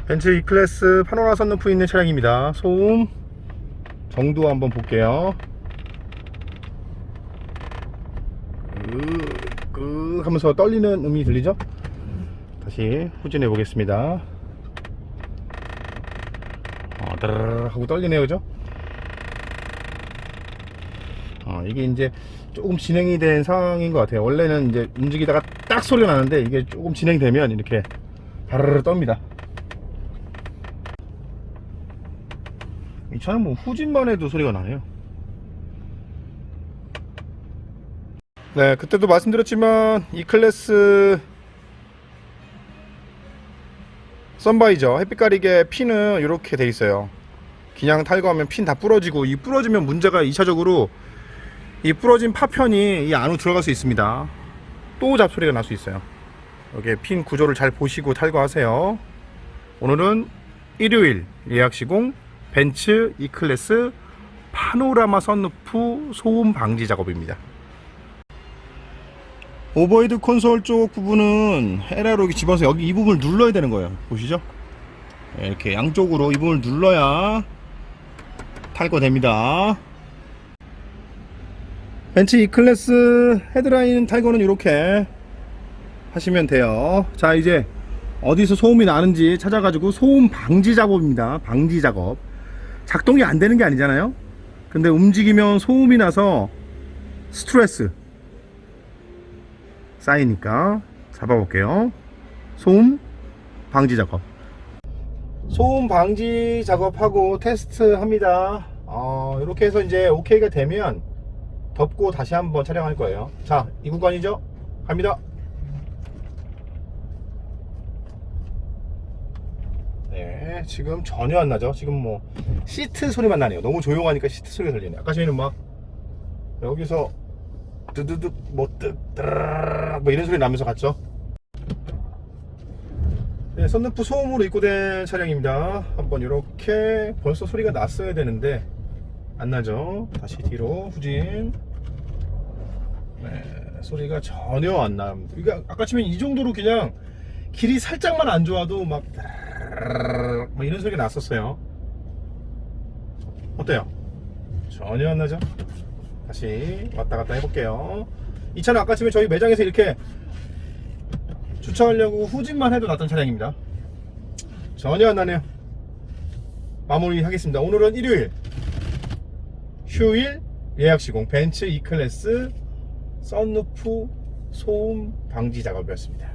벤츠 E클래스 파노라 선루프 있는 차량입니다. 소음 정도 한번 볼게요. 하면서 떨리는 음이 들리죠? 다시 후진해 보겠습니다. 드르르 하고 떨리네요, 그죠? 이게 이제 조금 진행이 된 상황인 것 같아요. 원래는 이제 움직이다가 딱 소리가 나는데 이게 조금 진행이 되면 이렇게 바르르 떱니다. 이 차는 뭐 후진만 해도 소리가 나네요. 네, 그때도 말씀드렸지만 E클래스 선바이저 햇빛 가리개 핀은 이렇게 돼 있어요. 그냥 탈거하면 핀 다 부러지고, 이 부러지면 문제가 2차적으로 이 부러진 파편이 이 안으로 들어갈 수 있습니다. 또 잡소리가 날 수 있어요. 여기 핀 구조를 잘 보시고 탈거하세요. 오늘은 일요일 예약 시공 벤츠 E클래스 파노라마 선루프 소음 방지 작업입니다. 오버헤드 콘솔 쪽 부분은 헤라로 이렇게 집어서 여기 이 부분을 눌러야 되는 거예요. 보시죠? 이렇게 양쪽으로 이 부분을 눌러야 탈거됩니다. 벤츠 E클래스 헤드라인 탈거는 이렇게 하시면 돼요. 자, 이제 어디서 소음이 나는지 찾아가지고 소음 방지 작업입니다. 방지 작업. 작동이 안 되는 게 아니잖아요. 근데 움직이면 소음이 나서 스트레스 쌓이니까 잡아볼게요. 소음 방지 작업. 소음 방지 작업하고 테스트 합니다. 이렇게 해서 이제 오케이가 되면 덮고 다시 한번 촬영할 거예요. 자, 이 구간이죠? 갑니다. 네, 지금 전혀 안 나죠? 지금 뭐 시트 소리만 나네요. 너무 조용하니까 시트 소리가 들리네요. 아까 전에는 막 여기서 드드득 뭐 뜨드르르 뭐 이런 소리 나면서 갔죠. 네, 선루프 소음으로 입고된 차량입니다. 한번 이렇게 벌써 소리가 났어야 되는데 안 나죠. 다시 뒤로 후진. 네, 소리가 전혀 안 납니다. 그러니까 아까 치면 이 정도로 그냥 길이 살짝만 안 좋아도 막 이런 소리가 났었어요. 어때요? 전혀 안 나죠? 다시 왔다 갔다 해볼게요. 이 차는 아까 치면 저희 매장에서 이렇게 주차하려고 후진만 해도 났던 차량입니다. 전혀 안 나네요. 마무리 하겠습니다. 오늘은 일요일 휴일 예약 시공 벤츠 E클래스 선루프 소음 방지 작업이었습니다.